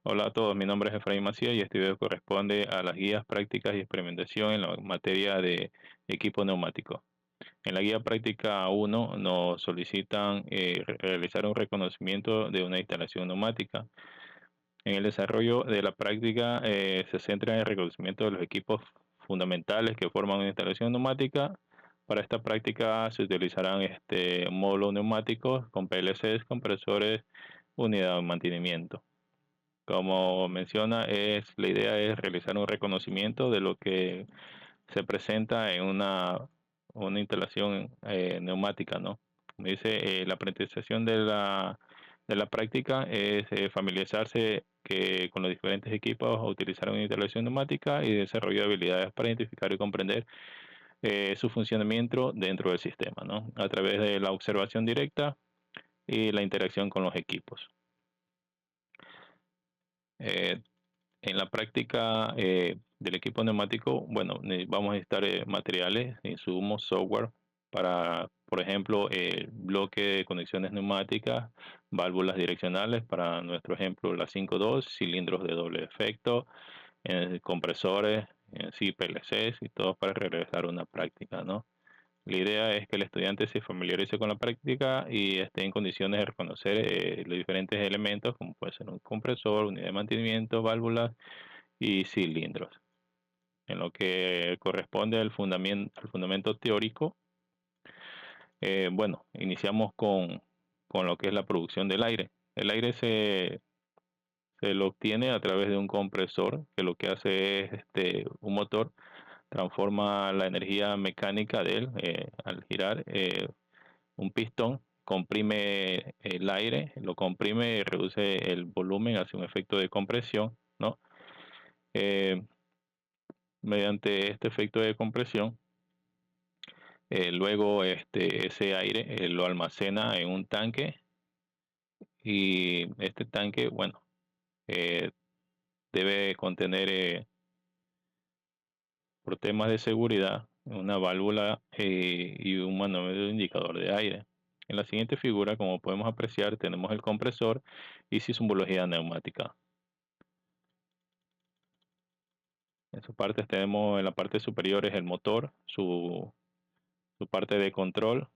Hola a todos, mi nombre es Efraín Macías y este video corresponde a las guías prácticas y experimentación en la materia de equipo neumático. En la guía práctica 1 nos solicitan realizar un reconocimiento de una instalación neumática. En el desarrollo de la práctica se centra en el reconocimiento de los equipos fundamentales que forman una instalación neumática. Para esta práctica se utilizarán módulos neumáticos con PLCs, compresores, unidad de mantenimiento. Como menciona, la idea es realizar un reconocimiento de lo que se presenta en una instalación neumática, ¿no? Como dice, la aprendización de la práctica es familiarizarse con los diferentes equipos a utilizar una instalación neumática y desarrollo de habilidades para identificar y comprender su funcionamiento dentro del sistema, ¿no? A través de la observación directa y la interacción con los equipos. Eh, En la práctica del equipo neumático, bueno, vamos a necesitar materiales, insumos, software para, por ejemplo, el bloque de conexiones neumáticas, válvulas direccionales, para nuestro ejemplo, la 5.2, cilindros de doble efecto, compresores, en sí, PLCs y todo para realizar una práctica, ¿no? La idea es que el estudiante se familiarice con la práctica y esté en condiciones de reconocer los diferentes elementos, como puede ser un compresor, unidad de mantenimiento, válvulas y cilindros. En lo que corresponde al fundamento teórico, bueno, iniciamos con lo que es la producción del aire. El aire se lo obtiene a través de un compresor, que lo que hace es un motor, transforma la energía mecánica de él al girar un pistón, comprime el aire, lo comprime, reduce el volumen, hace un efecto de compresión, ¿no? Eh, Mediante este efecto de compresión, luego ese aire lo almacena en un tanque y este tanque, bueno, eh, debe contener, por temas de seguridad, una válvula y un manómetro indicador de aire. En la siguiente figura, como podemos apreciar, tenemos el compresor y su simbología neumática. En sus partes tenemos, en la parte superior es el motor, su parte de control,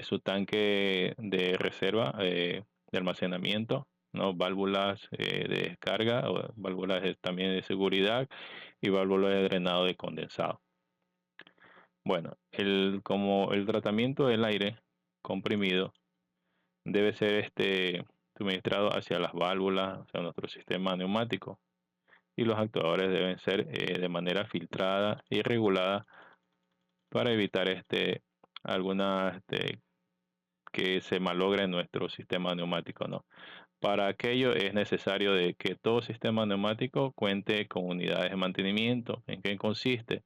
su tanque de reserva, de almacenamiento, ¿no? Válvulas de descarga, o válvulas también de seguridad y válvulas de drenado de condensado. Bueno, como el tratamiento del aire comprimido debe ser suministrado hacia las válvulas, hacia nuestro sistema neumático, y los actuadores deben ser de manera filtrada y regulada para evitar alguna que se malogre en nuestro sistema neumático, ¿no? Para aquello es necesario de que todo sistema neumático cuente con unidades de mantenimiento. ¿En qué consiste?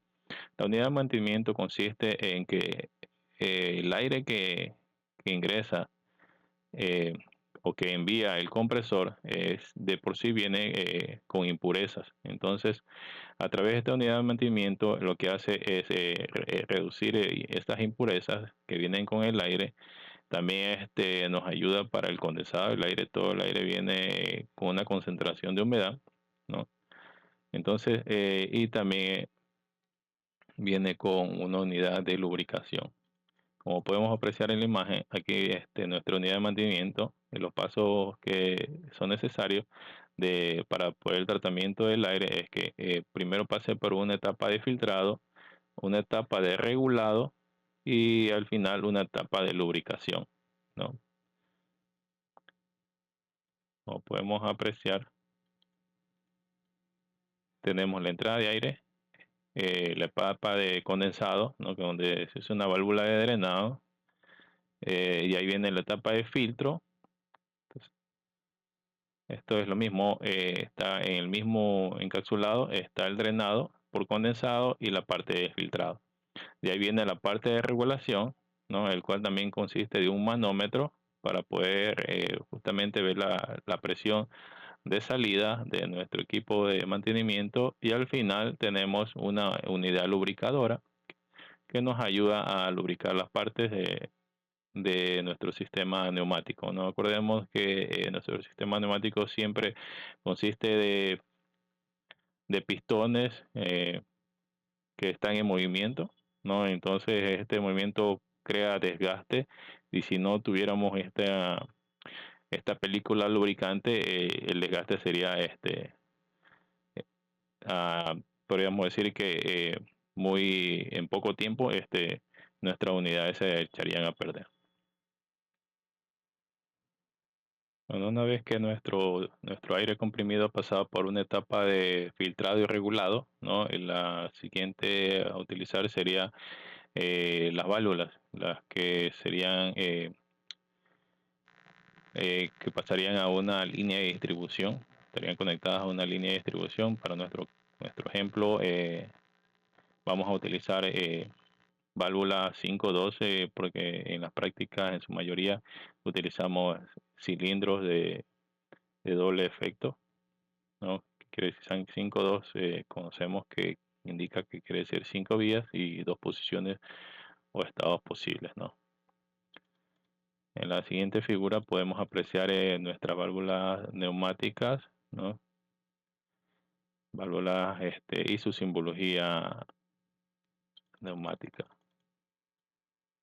La unidad de mantenimiento consiste en que el aire que ingresa eh, o que envía el compresor de por sí viene con impurezas. Entonces, a través de esta unidad de mantenimiento, lo que hace es reducir estas impurezas que vienen con el aire. También nos ayuda para el condensado del aire. Todo el aire viene con una concentración de humedad, ¿no? Entonces, y también viene con una unidad de lubricación. Como podemos apreciar en la imagen, aquí nuestra unidad de mantenimiento y los pasos que son necesarios para poder el tratamiento del aire es que primero pase por una etapa de filtrado, una etapa de regulado y al final una etapa de lubricación, ¿no? Como podemos apreciar, tenemos la entrada de aire, la etapa de condensado, ¿no? Que donde se usa una válvula de drenado, y ahí viene la etapa de filtro. Entonces, esto es lo mismo, está en el mismo encapsulado, está el drenado por condensado y la parte de filtrado. De ahí viene la parte de regulación, ¿no? El cual también consiste de un manómetro para poder justamente ver la presión de salida de nuestro equipo de mantenimiento, y al final tenemos una unidad lubricadora que nos ayuda a lubricar las partes de nuestro sistema neumático, ¿no? Acordemos que nuestro sistema neumático siempre consiste de pistones que están en movimiento, ¿no? Entonces este movimiento crea desgaste y si no tuviéramos esta película lubricante, el desgaste sería ah, podríamos decir que muy en poco tiempo nuestras unidades se echarían a perder. Bueno, una vez que nuestro aire comprimido ha pasado por una etapa de filtrado y regulado, ¿no? La siguiente a utilizar sería las válvulas, las que serían que pasarían a una línea de distribución, estarían conectadas a una línea de distribución. Para nuestro ejemplo, vamos a utilizar válvula 512 porque en las prácticas en su mayoría utilizamos cilindros de doble efecto, ¿no? Quiere decir 512, conocemos que indica que quiere decir 5 vías y 2 posiciones o estados posibles, ¿no? En la siguiente figura podemos apreciar nuestras válvulas neumáticas, ¿no? Válvulas y su simbología neumática.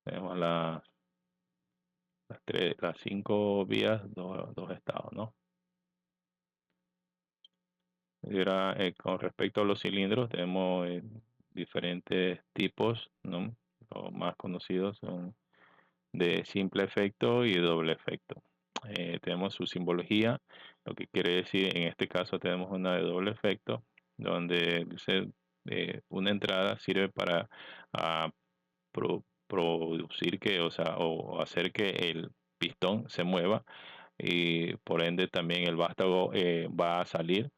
Tenemos las 5 vías, dos estados, ¿no? Y ahora, con respecto a los cilindros, tenemos diferentes tipos, ¿no? Los más conocidos son de simple efecto y de doble efecto. Tenemos su simbología, lo que quiere decir, en este caso tenemos una de doble efecto, donde dice, una entrada sirve para producir que, o sea, o hacer que el pistón se mueva y por ende también el vástago va a salir,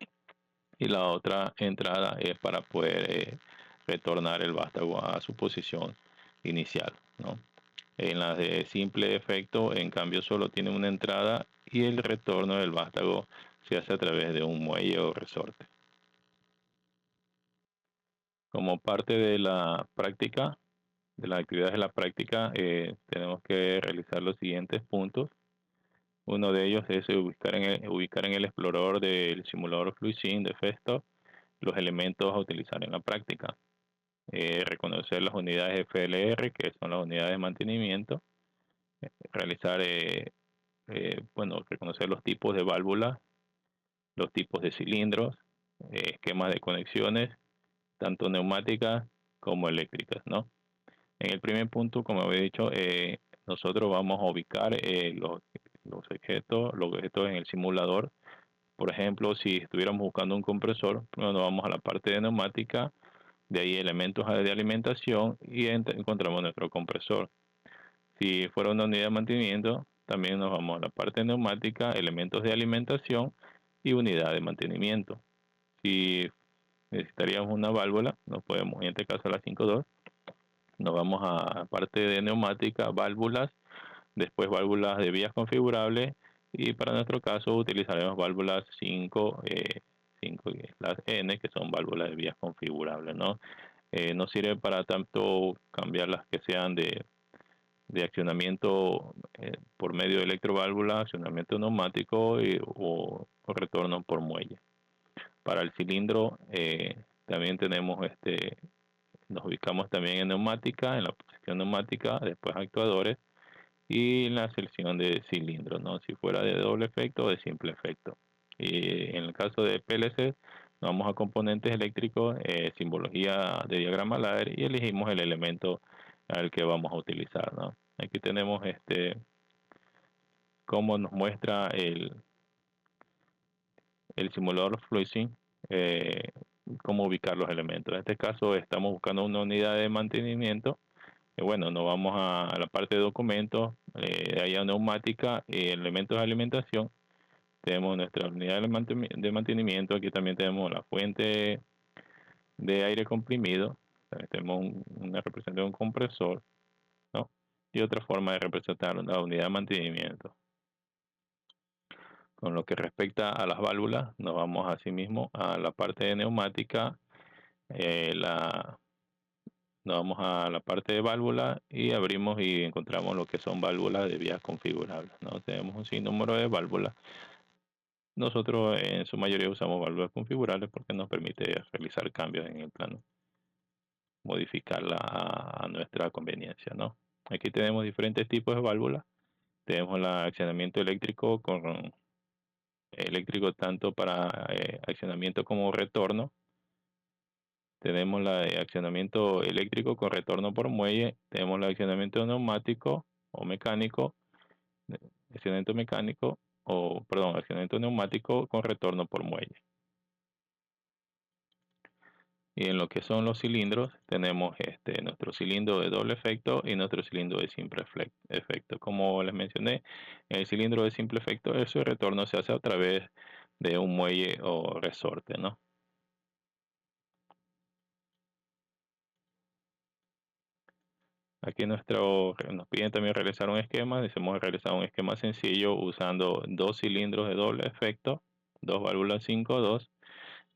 y la otra entrada es para poder retornar el vástago a su posición inicial, ¿no? En las de simple efecto, en cambio, solo tiene una entrada y el retorno del vástago se hace a través de un muelle o resorte. Como parte de la práctica, de las actividades de la práctica, tenemos que realizar los siguientes puntos. Uno de ellos es ubicar en el explorador del simulador FluiSym de Festo los elementos a utilizar en la práctica. Reconocer las unidades FLR, que son las unidades de mantenimiento. Realizar bueno, reconocer los tipos de válvulas, los tipos de cilindros, esquemas de conexiones, tanto neumáticas como eléctricas, ¿no? En el primer punto, como había dicho, nosotros vamos a ubicar los objetos en el simulador. Por ejemplo, si estuviéramos buscando un compresor, primero vamos a la parte de neumática, de ahí elementos de alimentación y encontramos nuestro compresor. Si fuera una unidad de mantenimiento, también nos vamos a la parte neumática, elementos de alimentación y unidad de mantenimiento. Si necesitaríamos una válvula, nos podemos, en este caso la 5.2, nos vamos a parte de neumática, válvulas, después válvulas de vías configurables y para nuestro caso utilizaremos válvulas 5 las N, que son válvulas de vías configurables, ¿no? No sirve para tanto cambiar las que sean de accionamiento por medio de electroválvula, accionamiento neumático o retorno por muelle. Para el cilindro también tenemos nos ubicamos también en neumática, en la posición neumática, después actuadores y en la selección de cilindros, ¿no? Si fuera de doble efecto o de simple efecto. Y en el caso de PLC, vamos a componentes eléctricos, simbología de diagrama ladder y elegimos el elemento al que vamos a utilizar, ¿no? Aquí tenemos cómo nos muestra el simulador FluiSym, cómo ubicar los elementos. En este caso estamos buscando una unidad de mantenimiento. Bueno, nos vamos a la parte de documentos, ahí a neumática, elementos de alimentación. Tenemos nuestra unidad de mantenimiento. Aquí también tenemos la fuente de aire comprimido. Tenemos una representación de un compresor, ¿no? Y otra forma de representar una unidad de mantenimiento. Con lo que respecta a las válvulas, nos vamos asimismo a la parte de neumática, la nos vamos a la parte de válvula y abrimos y encontramos lo que son válvulas de vías configurables, ¿no? Tenemos un sinnúmero de válvulas. Nosotros en su mayoría usamos válvulas configurables porque nos permite realizar cambios en el plano, modificarla a nuestra conveniencia, ¿no? Aquí tenemos diferentes tipos de válvulas. Tenemos el accionamiento eléctrico tanto para accionamiento como retorno. Tenemos la de accionamiento eléctrico con retorno por muelle. Tenemos el accionamiento neumático o mecánico, eh, accionamiento mecánico o, perdón, accionamiento neumático con retorno por muelle. Y en lo que son los cilindros, tenemos nuestro cilindro de doble efecto y nuestro cilindro de simple efecto. Como les mencioné, el cilindro de simple efecto, ese retorno se hace a través de un muelle o resorte, ¿no? Aquí nos piden también realizar un esquema. Decimos realizar un esquema sencillo usando dos cilindros de doble efecto, dos válvulas 5.2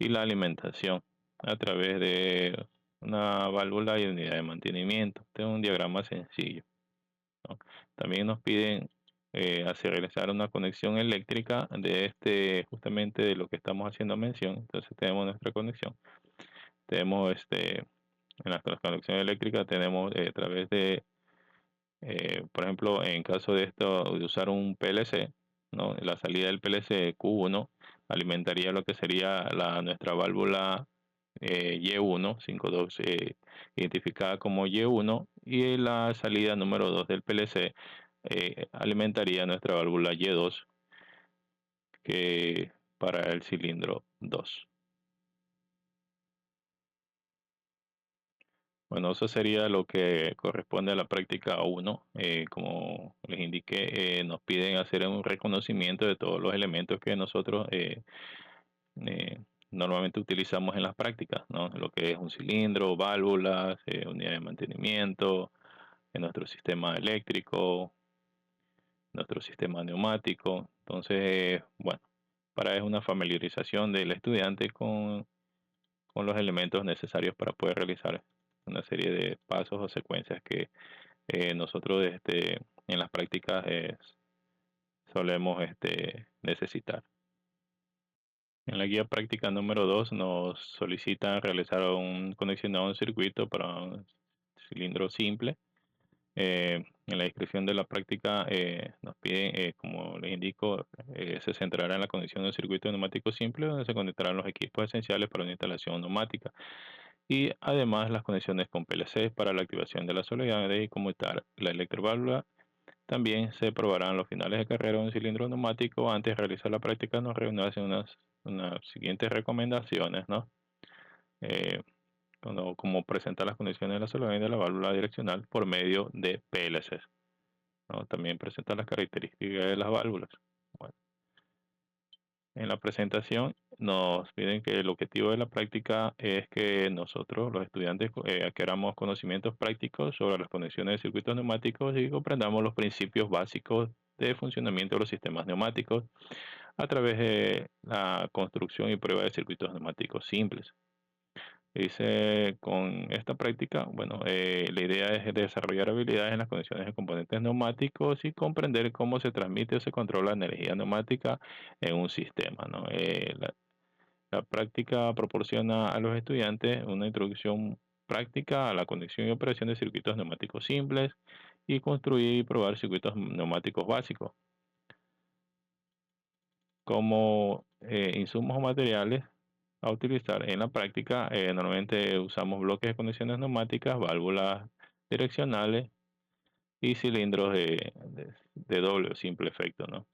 y la alimentación a través de una válvula y unidad de mantenimiento. Este es un diagrama sencillo, ¿no? También nos piden realizar una conexión eléctrica de justamente de lo que estamos haciendo mención. Entonces tenemos nuestra conexión. Tenemos en la conexión eléctrica tenemos a través de por ejemplo, en caso de esto, de usar un PLC, ¿no? La salida del PLC Q1 alimentaría lo que sería nuestra válvula Y1, 5.2, identificada como Y1, y la salida número 2 del PLC alimentaría nuestra válvula Y2, que para el cilindro 2. Bueno, eso sería lo que corresponde a la práctica 1. Como les indiqué, nos piden hacer un reconocimiento de todos los elementos que nosotros eh, normalmente utilizamos en las prácticas, ¿no? Lo que es un cilindro, válvulas, unidad de mantenimiento, nuestro sistema eléctrico, nuestro sistema neumático. Entonces, bueno, para es una familiarización del estudiante con los elementos necesarios para poder realizar una serie de pasos o secuencias que nosotros en las prácticas solemos necesitar. En la guía práctica número 2 nos solicita realizar un conexionado a un circuito para un cilindro simple. En la descripción de la práctica nos piden, como les indico, se centrará en la conexión de un circuito neumático simple donde se conectarán los equipos esenciales para una instalación neumática y además las conexiones con PLC para la activación de la solenoide y conmutar la electroválvula. También se probarán los finales de carrera de un cilindro neumático. Antes de realizar la práctica nos reunimos en unas siguientes recomendaciones, ¿no? Eh, como presentar las condiciones de la solenoide de la válvula direccional por medio de PLCs, ¿no? También presentar las características de las válvulas. Bueno, en la presentación nos piden que el objetivo de la práctica es que nosotros, los estudiantes, adquiramos conocimientos prácticos sobre las conexiones de circuitos neumáticos y comprendamos los principios básicos de funcionamiento de los sistemas neumáticos a través de la construcción y prueba de circuitos neumáticos simples. Dice, con esta práctica, bueno, la idea es desarrollar habilidades en las conexiones de componentes neumáticos y comprender cómo se transmite o se controla la energía neumática en un sistema, ¿no? La práctica proporciona a los estudiantes una introducción práctica a la conexión y operación de circuitos neumáticos simples y construir y probar circuitos neumáticos básicos. Como insumos o materiales a utilizar en la práctica, normalmente usamos bloques de conexiones neumáticas, válvulas direccionales y cilindros de doble o simple efecto, ¿no?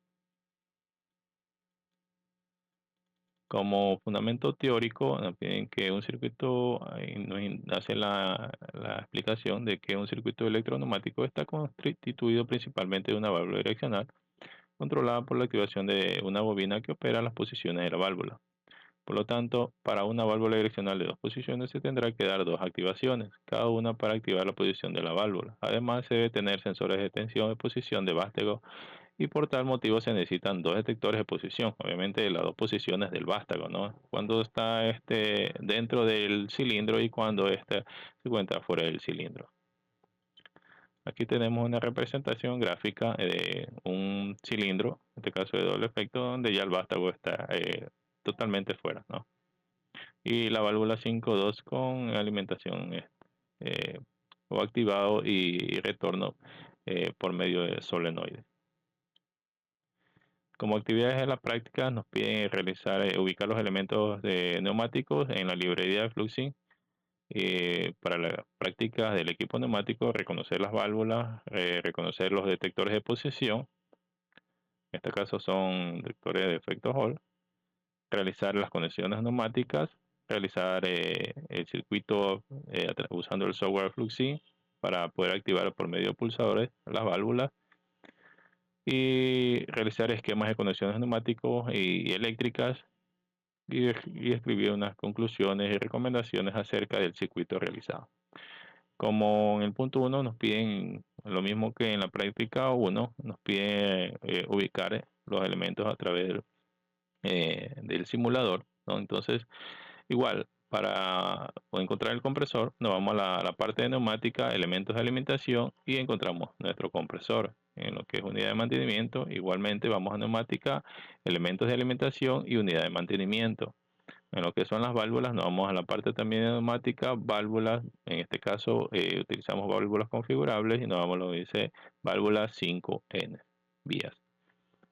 Como fundamento teórico, nos piden que un circuito, ahí hace la explicación de que un circuito electroneumático está constituido principalmente de una válvula direccional controlada por la activación de una bobina que opera las posiciones de la válvula. Por lo tanto, para una válvula direccional de dos posiciones se tendrá que dar dos activaciones, cada una para activar la posición de la válvula. Además, se debe tener sensores de tensión y posición de vástago y por tal motivo se necesitan dos detectores de posición, obviamente las dos posiciones del vástago, ¿no? Cuando está dentro del cilindro y cuando se encuentra fuera del cilindro. Aquí tenemos una representación gráfica de un cilindro, en este caso de doble efecto, donde ya el vástago está totalmente fuera, ¿no? Y la válvula 5.2 con alimentación o activado y retorno por medio de solenoide. Como actividades en la práctica nos piden realizar, ubicar los elementos de neumáticos en la librería de Fluxing. Para la práctica del equipo neumático, reconocer las válvulas, reconocer los detectores de posición, en este caso son detectores de efecto Hall, realizar las conexiones neumáticas, realizar el circuito usando el software Fluxing para poder activar por medio de pulsadores las válvulas y realizar esquemas de conexiones neumáticos y eléctricas y escribir unas conclusiones y recomendaciones acerca del circuito realizado. Como en el punto 1 nos piden lo mismo que en la práctica 1, nos piden ubicar los elementos a través del simulador, ¿no? Entonces, igual, para encontrar el compresor, nos vamos a la parte de neumática, elementos de alimentación y encontramos nuestro compresor. En lo que es unidad de mantenimiento, igualmente vamos a neumática, elementos de alimentación y unidad de mantenimiento. En lo que son las válvulas, nos vamos a la parte también de neumática, válvulas, en este caso utilizamos válvulas configurables y nos vamos a lo que dice válvulas 5N, vías.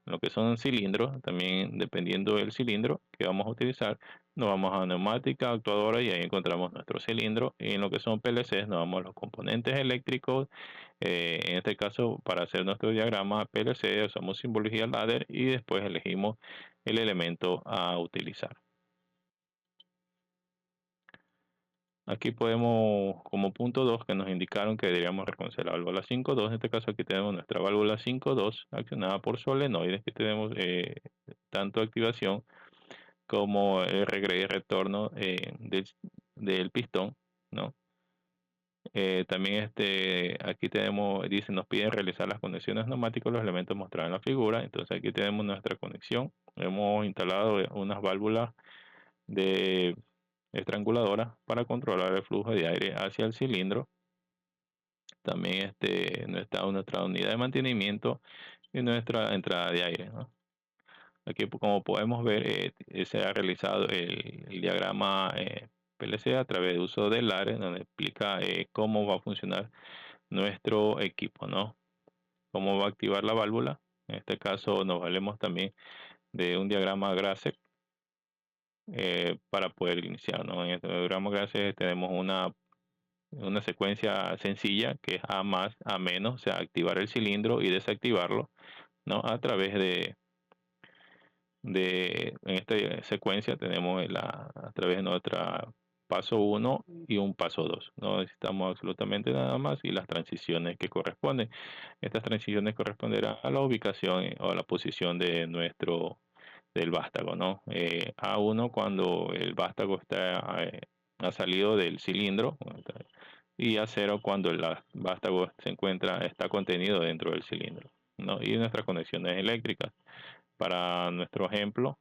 En lo que son cilindros, también dependiendo del cilindro que vamos a utilizar, nos vamos a neumática, actuadora y ahí encontramos nuestro cilindro. Y en lo que son PLCs, nos vamos a los componentes eléctricos. En este caso, para hacer nuestro diagrama PLC, usamos simbología ladder y después elegimos el elemento a utilizar. Aquí podemos, como punto 2, que nos indicaron que deberíamos reconocer la válvula 5.2. En este caso aquí tenemos nuestra válvula 5.2 accionada por solenoides, que tenemos tanto activación como el regreso y retorno del pistón, ¿no? También aquí tenemos, dice, nos piden realizar las conexiones neumáticas, los elementos mostrados en la figura. Entonces aquí tenemos nuestra conexión. Hemos instalado unas válvulas de estranguladoras para controlar el flujo de aire hacia el cilindro. También nuestra unidad de mantenimiento y nuestra entrada de aire, ¿no? Aquí, como podemos ver, se ha realizado el diagrama PLC a través de uso del ARE, donde explica cómo va a funcionar nuestro equipo, ¿no? Cómo va a activar la válvula. En este caso nos valemos también de un diagrama GRASEC para poder iniciar, ¿no? En este diagrama GRASEC tenemos una secuencia sencilla que es A más, A menos, o sea, activar el cilindro y desactivarlo, ¿no? A través en esta secuencia tenemos a través de nuestra paso 1 y un paso 2. No necesitamos absolutamente nada más y las transiciones que corresponden. Estas transiciones corresponderán a la ubicación o a la posición del vástago, ¿no? A1 cuando el vástago ha salido del cilindro y A0 cuando el vástago está contenido dentro del cilindro, ¿no? Y nuestras conexiones eléctricas. Para nuestro ejemplo,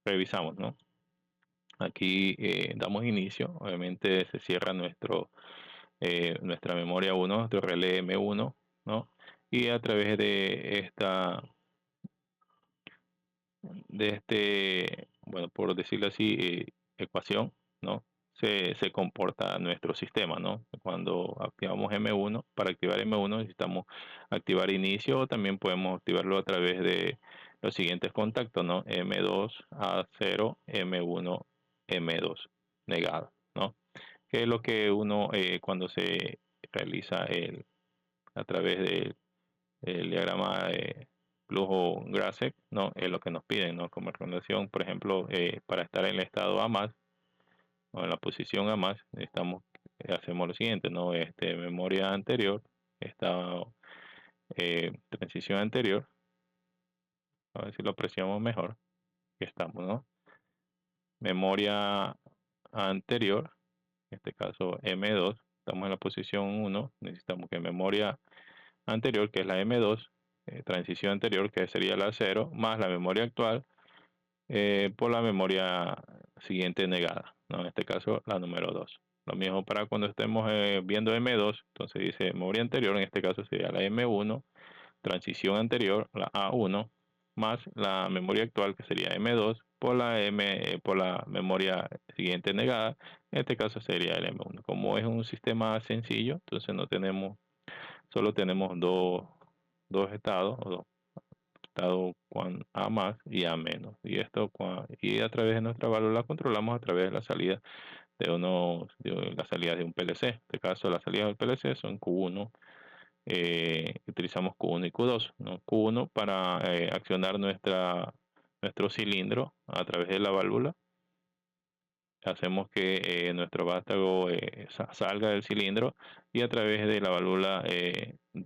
revisamos, ¿no? Aquí damos inicio, obviamente se cierra nuestra memoria 1, nuestro relé M1, ¿no? Y a través bueno, por decirlo así, ecuación, ¿no? Se comporta nuestro sistema, ¿no? Cuando activamos M1, para activar M1 necesitamos activar inicio, o también podemos activarlo a través de los siguientes contactos, ¿no? M2, A0, M1, M2, negado, ¿no? Que es lo que uno, cuando se realiza a través del diagrama de flujo GRASEC, ¿no? Es lo que nos piden, ¿no? Como recomendación, por ejemplo, para estar en el estado A más, o en la posición A más, hacemos lo siguiente, ¿no? Memoria anterior, estado, transición anterior, a ver si lo presionamos mejor, que estamos, ¿no? Memoria anterior, en este caso M2, estamos en la posición 1, necesitamos que memoria anterior, que es la M2, transición anterior, que sería la 0, más la memoria actual, por la memoria siguiente negada, ¿no? En este caso, la número 2. Lo mismo para cuando estemos viendo M2, entonces dice memoria anterior, en este caso sería la M1, transición anterior, la A1, más la memoria actual, que sería M2, por la memoria siguiente negada, en este caso sería el M1. Como es un sistema sencillo, entonces no tenemos, solo tenemos dos estados, o dos estados con A más y A menos. Y esto y a través de nuestra válvula controlamos a través de la salida de la salida de un PLC. En este caso, las salidas del PLC son Q1, utilizamos Q1 y Q2, ¿no? Q1 para accionar nuestro cilindro a través de la válvula. Hacemos que nuestro vástago salga del cilindro y a través de la válvula,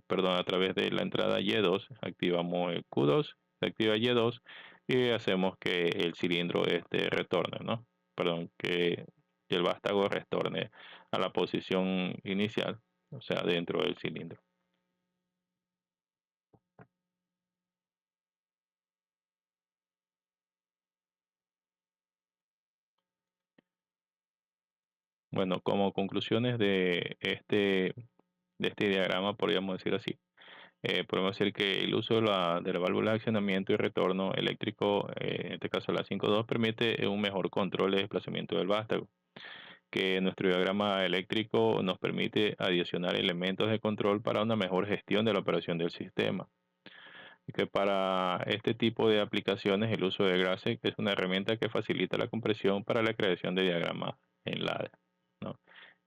perdón, a través de la entrada Y2 activamos el Q2, se activa Y2 y hacemos que el cilindro retorne, ¿no? Perdón, que el vástago retorne a la posición inicial, o sea, dentro del cilindro. Bueno, como conclusiones de este diagrama, podríamos decir así. Podemos decir que el uso de la válvula de accionamiento y retorno eléctrico, en este caso la 5.2, permite un mejor control de desplazamiento del vástago, que nuestro diagrama eléctrico nos permite adicionar elementos de control para una mejor gestión de la operación del sistema. Y que para este tipo de aplicaciones el uso de GRASEC es una herramienta que facilita la compresión para la creación de diagramas en LADE, ¿no?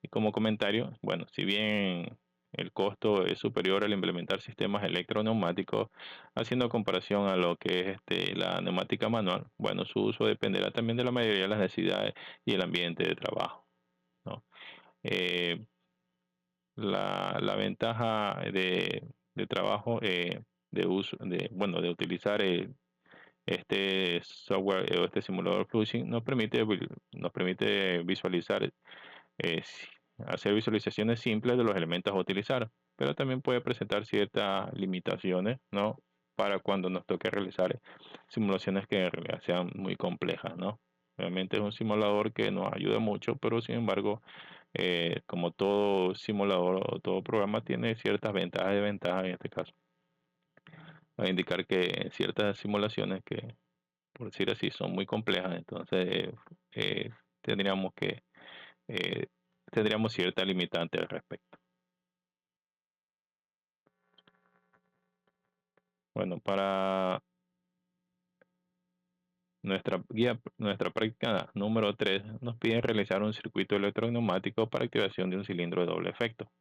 Y como comentario, bueno, si bien el costo es superior al implementar sistemas electroneumáticos, haciendo comparación a lo que es la neumática manual, bueno, su uso dependerá también de la mayoría de las necesidades y el ambiente de trabajo, ¿no? Eh, la ventaja de trabajo, de uso, bueno, de utilizar este software o este simulador Flushing nos permite visualizar, si- hacer visualizaciones simples de los elementos a utilizar, pero también puede presentar ciertas limitaciones, ¿no? Para cuando nos toque realizar simulaciones que en realidad sean muy complejas, ¿no? Realmente es un simulador que nos ayuda mucho, pero sin embargo, como todo simulador o todo programa tiene ciertas ventajas y desventajas en este caso. Va a indicar que en ciertas simulaciones que, por decir así, son muy complejas, entonces eh, tendríamos que eh, tendríamos cierta limitante al respecto. Bueno, para nuestra práctica número 3 nos pide realizar un circuito electroneumático para activación de un cilindro de doble efecto.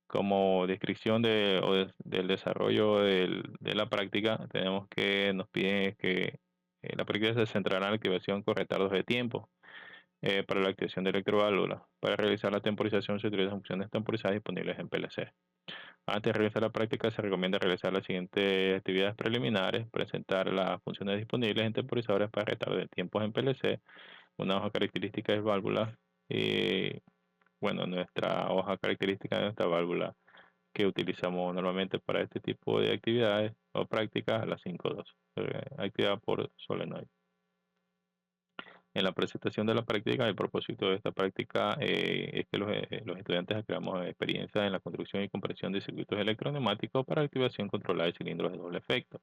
Como descripción del desarrollo de la práctica, tenemos que nos piden que la práctica se centrará en la activación con retardos de tiempo para la activación de electroválvulas. Para realizar la temporización se utilizan funciones temporizadas disponibles en PLC. Antes de realizar la práctica, se recomienda realizar las siguientes actividades preliminares: presentar las funciones disponibles en temporizadores para retardo de tiempos en PLC, una hoja característica de válvula, y bueno, nuestra hoja característica de nuestra válvula que utilizamos normalmente para este tipo de actividades o prácticas, la 5.2, activada por solenoid. En la presentación de la práctica, el propósito de esta práctica es que los estudiantes adquiramos experiencia en la construcción y comprensión de circuitos electroneumáticos para activación controlada de cilindros de doble efecto,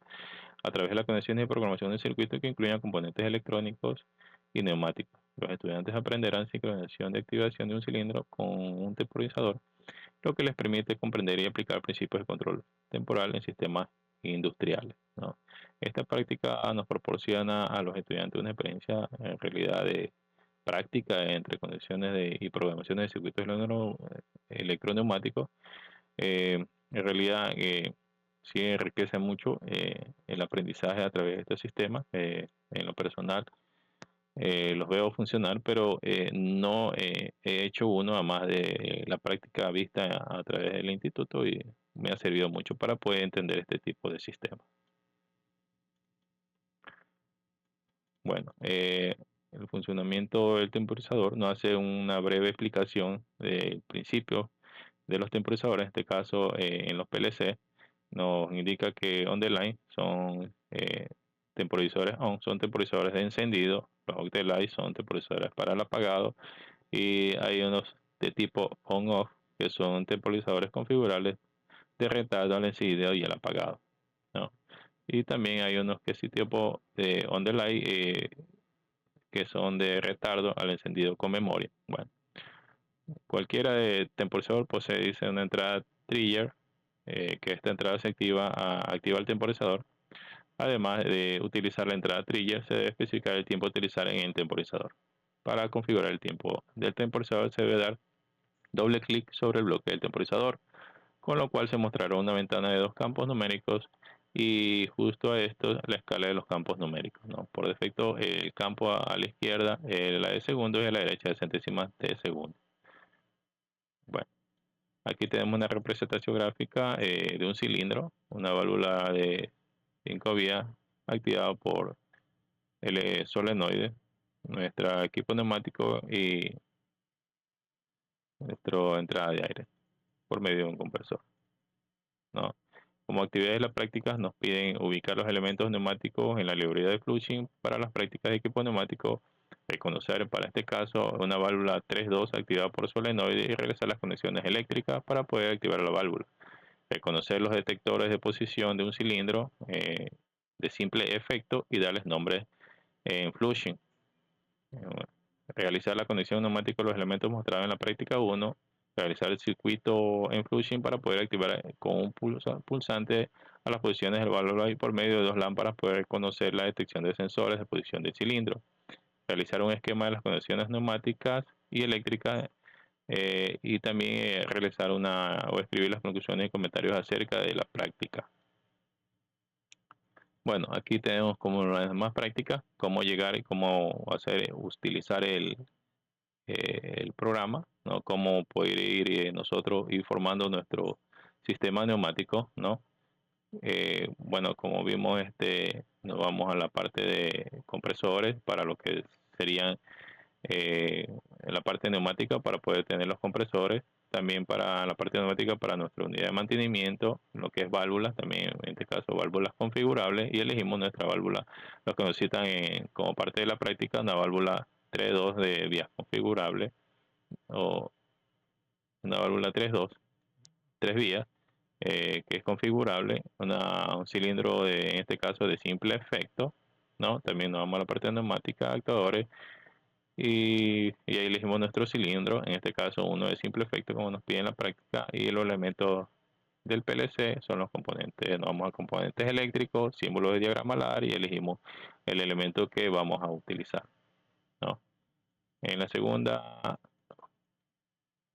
a través de la conexión y programación de circuitos que incluyan componentes electrónicos y neumáticos. Los estudiantes aprenderán sincronización de activación de un cilindro con un temporizador, lo que les permite comprender y aplicar principios de control temporal en sistemas industriales, ¿no? Esta práctica nos proporciona a los estudiantes una experiencia en realidad de práctica entre conexiones y programaciones de circuitos electroneumáticos. En realidad, sí enriquece mucho el aprendizaje a través de estos sistemas. En lo personal, los veo funcionar, pero no he hecho uno a más de la práctica vista a través del instituto, y me ha servido mucho para poder entender este tipo de sistemas. Bueno, el funcionamiento del temporizador nos hace una breve explicación del principio de los temporizadores, en este caso en los PLC, nos indica que on the line son temporizadores on, son temporizadores de encendido, los off the light son temporizadores para el apagado, y hay unos de tipo on-off que son temporizadores configurables de retardo al encendido y el apagado, ¿no? Y también hay unos que sí tipo de on the light que son de retardo al encendido con memoria. Bueno, cualquiera de temporizador posee, dice, una entrada trigger, que esta entrada se activa el temporizador. Además de utilizar la entrada trigger, se debe especificar el tiempo a utilizar en el temporizador. Para configurar el tiempo del temporizador se debe dar doble clic sobre el bloque del temporizador, con lo cual se mostrará una ventana de dos campos numéricos y justo a esto la escala de los campos numéricos, ¿no? Por defecto el campo a la izquierda la de segundo y a la derecha de centésimas de segundo. Bueno, aquí tenemos una representación gráfica de un cilindro, una válvula de 5 vías activado por el solenoide, nuestro equipo neumático y nuestra entrada de aire por medio de un compresor, ¿no? Como actividades de las prácticas nos piden ubicar los elementos neumáticos en la librería de flushing para las prácticas de equipo neumático, reconocer para este caso una válvula 3.2 activada por solenoide y realizar las conexiones eléctricas para poder activar la válvula. Reconocer los detectores de posición de un cilindro de simple efecto y darles nombre en flushing. Realizar la conexión neumática de los elementos mostrados en la práctica 1, realizar el circuito en flushing para poder activar con un pulsante a las posiciones del válvula y por medio de dos lámparas poder conocer la detección de sensores de posición del cilindro. Realizar un esquema de las conexiones neumáticas y eléctricas y también realizar o escribir las conclusiones y comentarios acerca de la práctica. Bueno, aquí tenemos como las demás prácticas, cómo llegar y cómo utilizar el programa, ¿no? Cómo poder ir nosotros ir formando nuestro sistema neumático, ¿no? Bueno, como vimos, nos vamos a la parte de compresores para lo que serían la parte neumática para poder tener los compresores, también para la parte neumática para nuestra unidad de mantenimiento, lo que es válvulas, también en este caso válvulas configurables, y elegimos nuestra válvula, lo que nos citan como parte de la práctica, una válvula 3.2 de vías configurables o una válvula 3.2, 3 vías, que es configurable, un cilindro en este caso de simple efecto, ¿no? También nos vamos a la parte neumática, actuadores, y ahí elegimos nuestro cilindro, en este caso uno de simple efecto como nos pide en la práctica, y los elementos del PLC son los componentes, nos vamos a componentes eléctricos, símbolo de diagrama LAR y elegimos el elemento que vamos a utilizar, ¿no? En la segunda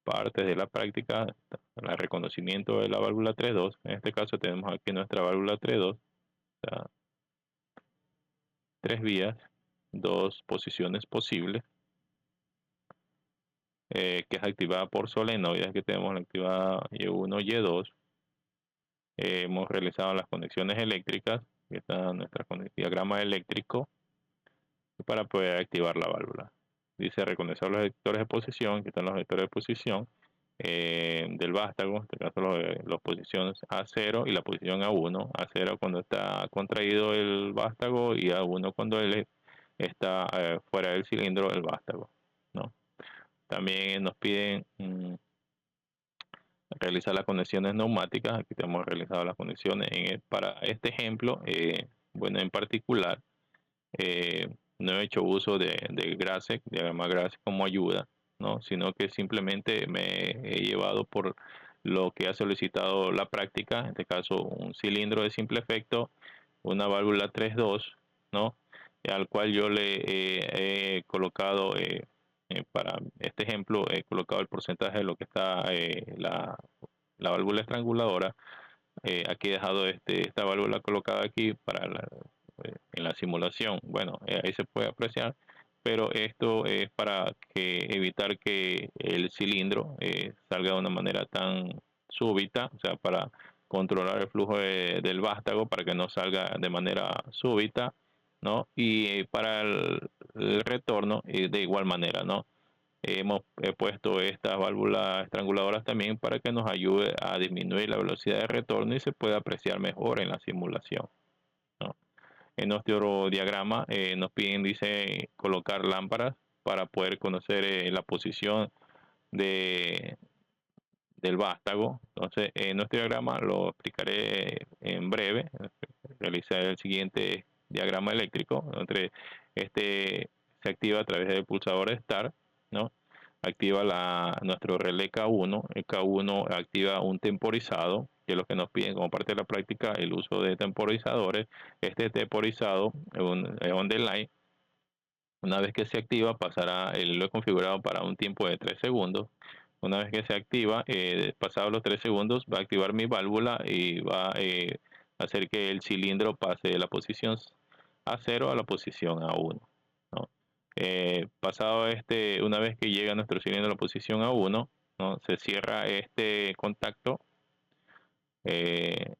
parte de la práctica, el reconocimiento de la válvula 3.2, en este caso tenemos aquí nuestra válvula 3.2, o sea, 3 vías, 2 posiciones posibles, que es activada por solenoides, que tenemos la activada Y1, Y2. Hemos realizado las conexiones eléctricas, que está nuestro diagrama eléctrico, para poder activar la válvula. Dice reconocer los vectores de posición, que están los vectores de posición del vástago, en este caso los posiciones A0 y la posición A1. A0 cuando está contraído el vástago y A1 cuando él está fuera del cilindro el vástago, ¿no? También nos piden realizar las conexiones neumáticas. Aquí tenemos realizado las conexiones para este ejemplo. Bueno, en particular, no he hecho uso de Grasec, diagrama Grasec como ayuda, ¿no? Sino que simplemente me he llevado por lo que ha solicitado la práctica, en este caso un cilindro de simple efecto, una válvula 3.2, ¿no? Al cual yo le he colocado, para este ejemplo, he colocado el porcentaje de lo que está la válvula estranguladora. Aquí he dejado esta válvula colocada aquí en la simulación. Bueno, ahí se puede apreciar, pero esto es para evitar que el cilindro salga de una manera tan súbita, o sea, para controlar el flujo del vástago para que no salga de manera súbita, ¿no? Y para el retorno de igual manera, ¿no? He puesto estas válvulas estranguladoras también para que nos ayude a disminuir la velocidad de retorno y se pueda apreciar mejor en la simulación, ¿no? En nuestro diagrama nos piden, dice, colocar lámparas para poder conocer la posición de, del vástago. Entonces, en nuestro diagrama lo explicaré en breve. Realizar el siguiente diagrama eléctrico, donde este se activa a través del pulsador Start, ¿no? Activa nuestro relé K1. El K1 activa un temporizado, que es lo que nos piden como parte de la práctica, el uso de temporizadores. Este temporizado es on the line. Una vez que se activa, pasará, lo he configurado para un tiempo de 3 segundos. Una vez que se activa, pasados los 3 segundos, va a activar mi válvula y va a hacer que el cilindro pase de la posición A0 a la posición A1, ¿no? Pasado una vez que llega nuestro cilindro a la posición A1, ¿no? Se cierra este contacto eh,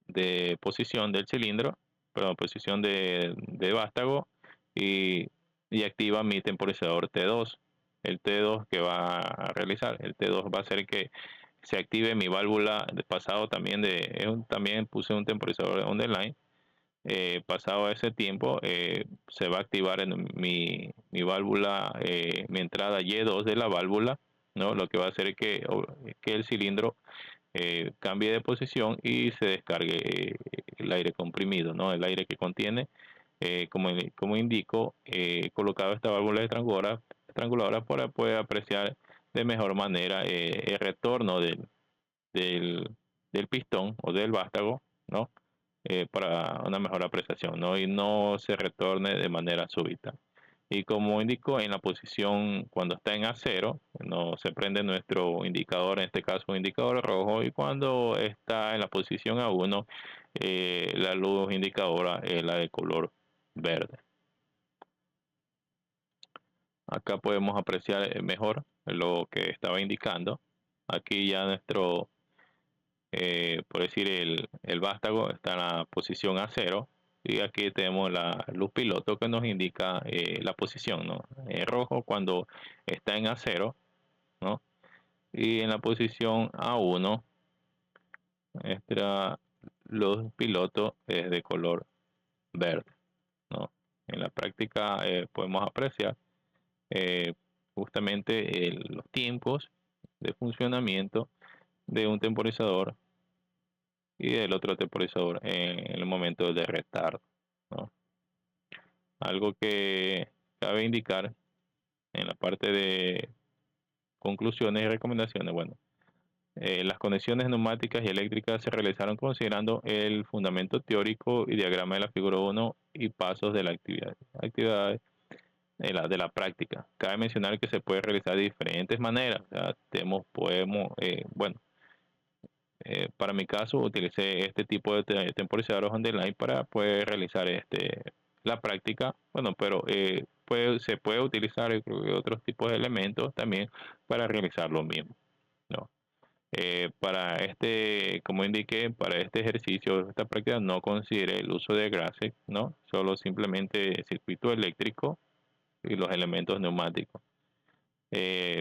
de posición del cilindro, perdón, posición de vástago y, y activa mi temporizador T2. El T2 que va a realizar, el T2 va a hacer que se active mi válvula de pasado también también puse un temporizador on the line. Pasado ese tiempo se va a activar en mi válvula, mi entrada Y2 de la válvula, ¿no? Lo que va a hacer es que el cilindro cambie de posición y se descargue el aire comprimido, ¿no? El aire que contiene, como indico, colocado esta válvula estranguladora para poder apreciar de mejor manera el retorno del, del pistón o del vástago, ¿no? Para una mejor apreciación, ¿no? Y no se retorne de manera súbita. Y como indicó, en la posición cuando está en A0, no se prende nuestro indicador, en este caso un indicador rojo, y cuando está en la posición A1, la luz indicadora es la de color verde. Acá podemos apreciar mejor lo que estaba indicando. Aquí ya por decir, el vástago está en la posición A0 y aquí tenemos la luz piloto que nos indica la posición, ¿no? En rojo cuando está en A0, ¿no? Y en la posición A1, nuestra luz piloto es de color verde, ¿no? En la práctica podemos apreciar eh, justamente los tiempos de funcionamiento de un temporizador y del otro temporizador en el momento de retardo, ¿no? Algo que cabe indicar en la parte de conclusiones y recomendaciones. Bueno, las conexiones neumáticas y eléctricas se realizaron considerando el fundamento teórico y diagrama de la figura 1 y pasos de la actividades de la práctica. Cabe mencionar que se puede realizar de diferentes maneras. O sea, podemos, bueno, para mi caso utilicé este tipo de temporizadores online para poder realizar la práctica. Bueno, pero se puede utilizar otros tipos de elementos también para realizar lo mismo, ¿no? Como indiqué, para este ejercicio, esta práctica no considere el uso de GRASIC, ¿no? Solo simplemente circuito eléctrico y los elementos neumáticos.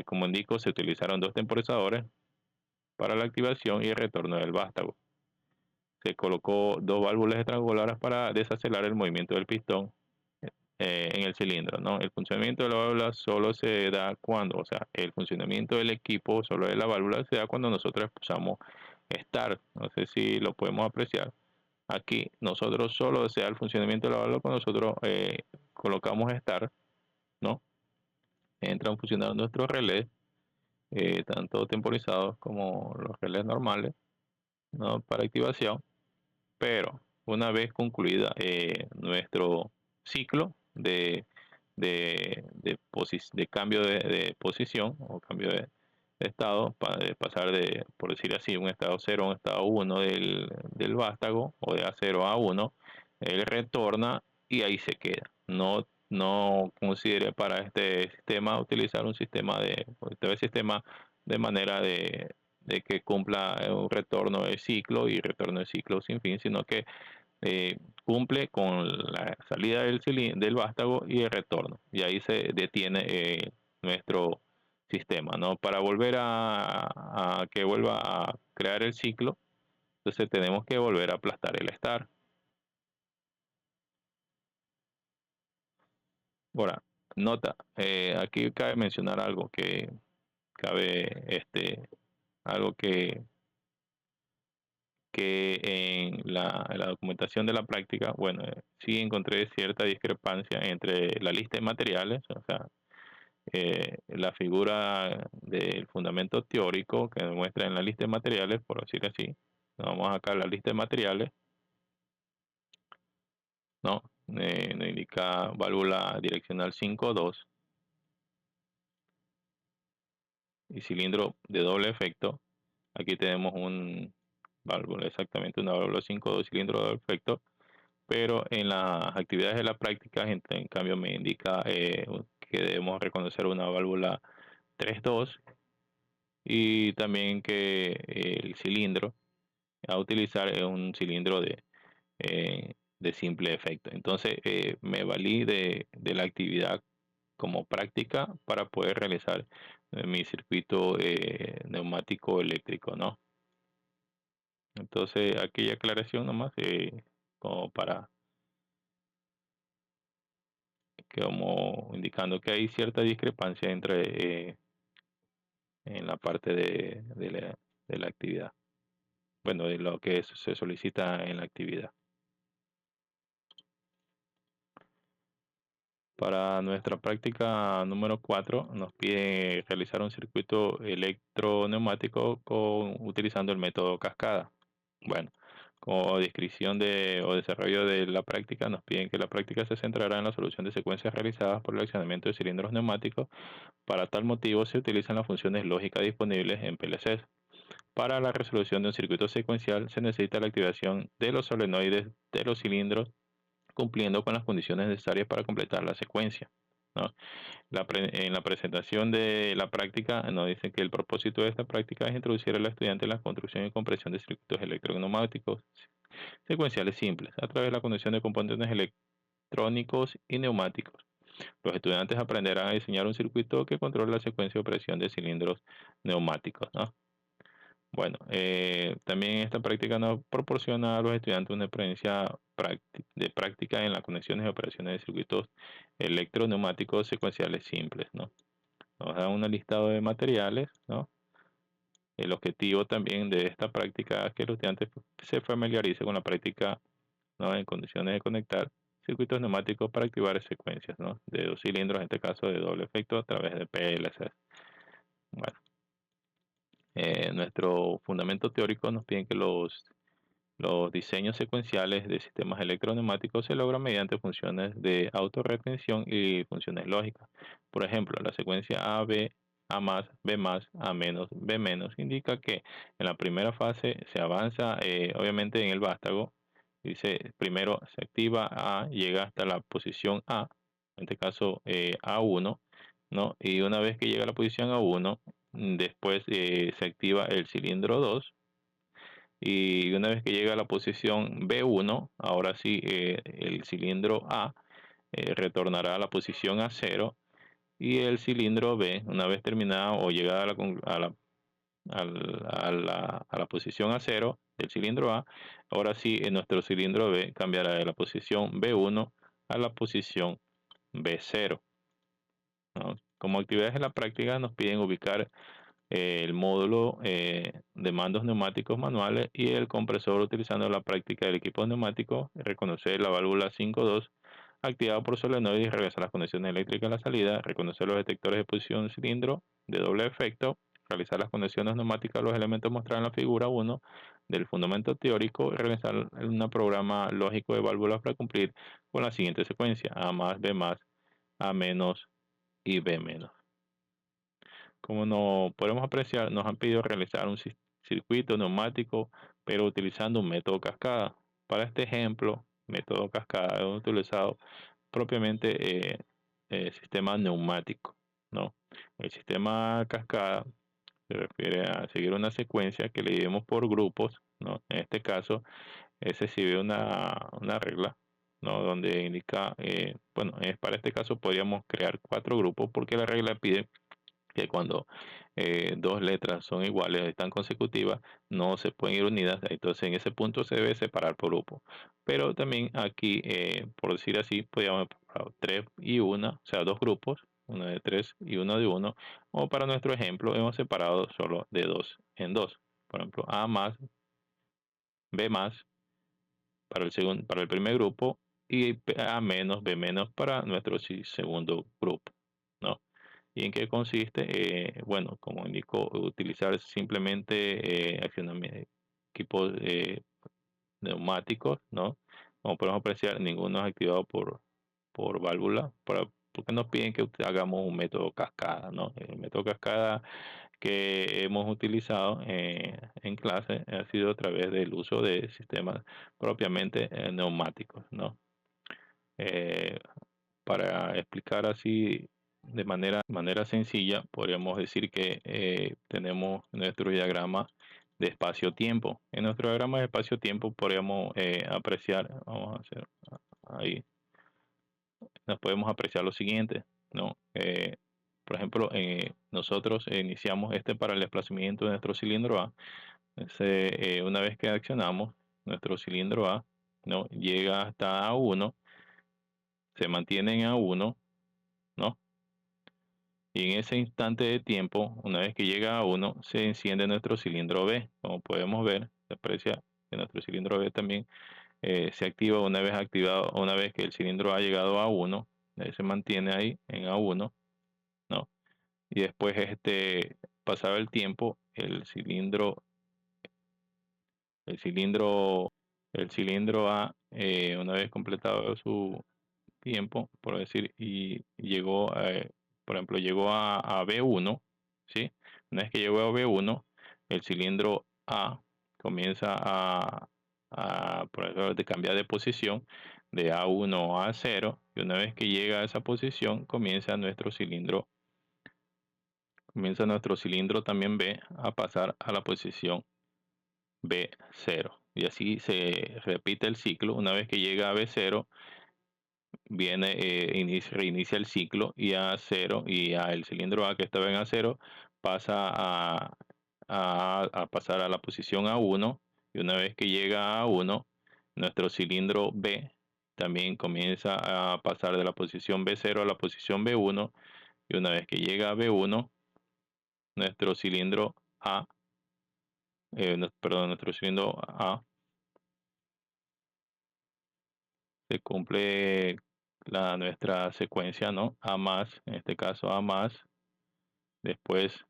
Como indico, se utilizaron dos temporizadores para la activación y el retorno del vástago. Se colocó dos válvulas estranguladoras para desacelerar el movimiento del pistón en el cilindro, ¿no? El funcionamiento de la válvula solo se da cuando, o sea, el funcionamiento del equipo solo de la válvula se da cuando nosotros pulsamos Start. No sé si lo podemos apreciar. Aquí nosotros solo se da el funcionamiento de la válvula cuando nosotros colocamos Start, ¿no? Entran funcionando nuestros relés, tanto temporizados como los relés normales, ¿no? Para activación. Pero una vez concluida nuestro ciclo de cambio de posición o cambio de estado, de pasar por decir así, un estado 0 a un estado 1 del vástago o de A0 a A1, él retorna y ahí se queda. No considere para este sistema utilizar este sistema de manera de que cumpla un retorno de ciclo y retorno de ciclo sin fin, sino que cumple con la salida del vástago y el retorno. Y ahí se detiene nuestro sistema, ¿no? Para volver a que vuelva a crear el ciclo, entonces tenemos que volver a aplastar el start. Ahora, nota, aquí cabe mencionar algo que cabe, algo que en la documentación de la práctica, bueno, sí encontré cierta discrepancia entre la lista de materiales, o sea, la figura del fundamento teórico que muestra en la lista de materiales, por decir así. Vamos acá a la lista de materiales, ¿no? Nos indica válvula direccional 5.2 y cilindro de doble efecto. Aquí tenemos un válvula, exactamente una válvula 5.2 cilindro de doble efecto, pero en las actividades de la práctica, en cambio, me indica que debemos reconocer una válvula 3.2 y también que el cilindro a utilizar es un cilindro de simple efecto. Entonces, me valí de la actividad como práctica para poder realizar mi circuito neumático eléctrico, ¿no? Entonces, aquella aclaración nomás, como para, como indicando que hay cierta discrepancia en la parte de la actividad, bueno, de lo que se solicita en la actividad. Para nuestra práctica número 4 nos pide realizar un circuito electroneumático utilizando el método cascada. Bueno, como descripción o desarrollo de la práctica, nos piden que la práctica se centrará en la solución de secuencias realizadas por el accionamiento de cilindros neumáticos. Para tal motivo se utilizan las funciones lógicas disponibles en PLCs. Para la resolución de un circuito secuencial se necesita la activación de los solenoides de los cilindros cumpliendo con las condiciones necesarias para completar la secuencia, ¿no? En la presentación de la práctica nos dicen que el propósito de esta práctica es introducir al estudiante en la construcción y comprensión de circuitos electroneumáticos secuenciales simples a través de la conexión de componentes electrónicos y neumáticos. Los estudiantes aprenderán a diseñar un circuito que controle la secuencia de operación de cilindros neumáticos, ¿no? Bueno, también esta práctica nos proporciona a los estudiantes una experiencia de práctica en las conexiones y operaciones de circuitos electroneumáticos secuenciales simples, ¿no? Nos da un listado de materiales, ¿no? El objetivo también de esta práctica es que el estudiante se familiarice con la práctica, ¿no? En condiciones de conectar circuitos neumáticos para activar secuencias, ¿no? De dos cilindros, en este caso de doble efecto, a través de PLC. Bueno, nuestro fundamento teórico nos piden que los diseños secuenciales de sistemas electroneumáticos se logran mediante funciones de autorretención y funciones lógicas. Por ejemplo, la secuencia A, B, A más, B más, A menos, B menos indica que en la primera fase se avanza obviamente en el vástago. Dice, primero se activa A, llega hasta la posición A, en este caso A1, ¿no? Y una vez que llega a la posición A1, después se activa el cilindro 2 y una vez que llega a la posición B1, ahora sí el cilindro A retornará a la posición A0 y el cilindro B, una vez terminada o llegada a la posición A0 del cilindro A, ahora sí nuestro cilindro B cambiará de la posición B1 a la posición B0, ¿no? Como actividades en la práctica nos piden ubicar el módulo de mandos neumáticos manuales y el compresor utilizando la práctica del equipo neumático, reconocer la válvula 5.2 activado por solenoide y realizar las conexiones eléctricas en la salida, reconocer los detectores de posición de cilindro de doble efecto, realizar las conexiones neumáticas a los elementos mostrados en la figura 1 del fundamento teórico y realizar un programa lógico de válvulas para cumplir con la siguiente secuencia: A más, B más, A menos y B menos. Como no podemos apreciar, nos han pedido realizar un circuito neumático, pero utilizando un método cascada. Para este ejemplo, método cascada hemos utilizado propiamente sistema neumático, ¿no? El sistema cascada se refiere a seguir una secuencia que le dividimos por grupos, ¿no? En este caso, se sigue una regla, ¿no? Donde indica, bueno, para este caso podríamos crear 4 grupos porque la regla pide que cuando dos letras son iguales, están consecutivas, no se pueden ir unidas, entonces en ese punto se debe separar por grupo. Pero también aquí, por decir así, podríamos separar 3 y 1, o sea, 2 grupos, uno de 3 y uno de 1, o para nuestro ejemplo hemos separado solo de 2 en 2. Por ejemplo, A más, B más para el segundo, para el primer grupo y A menos, B menos para nuestro segundo grupo, ¿no? ¿Y en qué consiste? Bueno, como indicó, utilizar simplemente equipos neumáticos, ¿no? Como podemos apreciar, ninguno es activado por válvula, porque nos piden que hagamos un método cascada, ¿no? El método cascada que hemos utilizado en clase ha sido a través del uso de sistemas propiamente neumáticos, ¿no? Eh, para explicar así de manera sencilla, podríamos decir que tenemos nuestro diagrama de espacio-tiempo. En nuestro diagrama de espacio-tiempo podríamos apreciar, vamos a hacer ahí, nos podemos apreciar lo siguiente, ¿no? Por ejemplo, nosotros iniciamos para el desplazamiento de nuestro cilindro A. Una vez que accionamos nuestro cilindro A, ¿no? Llega hasta A1, se mantiene en A1, ¿no? Y en ese instante de tiempo, una vez que llega a 1, se enciende nuestro cilindro B. Como podemos ver, se aprecia que nuestro cilindro B también se activa una vez activado, una vez que el cilindro ha llegado a 1, se mantiene ahí en A1, ¿no? Y después pasado el tiempo, el cilindro, el cilindro A, una vez completado su tiempo, por decir, y llegó, por ejemplo, llegó a B1, ¿sí? Una vez que llegó a B1, el cilindro A comienza por ejemplo, de cambiar de posición de A1 a 0, y una vez que llega a esa posición, comienza nuestro cilindro también B a pasar a la posición B0. Y así se repite el ciclo. Una vez que llega a B0, reinicia el ciclo y a cero, y el cilindro A que estaba en A0 pasa a pasar a la posición A1, y una vez que llega a A1, nuestro cilindro B también comienza a pasar de la posición B0 a la posición B1, y una vez que llega a B1, nuestro cilindro A, perdón, nuestro cilindro A se cumple nuestra secuencia, ¿no? A más, en este caso A más, después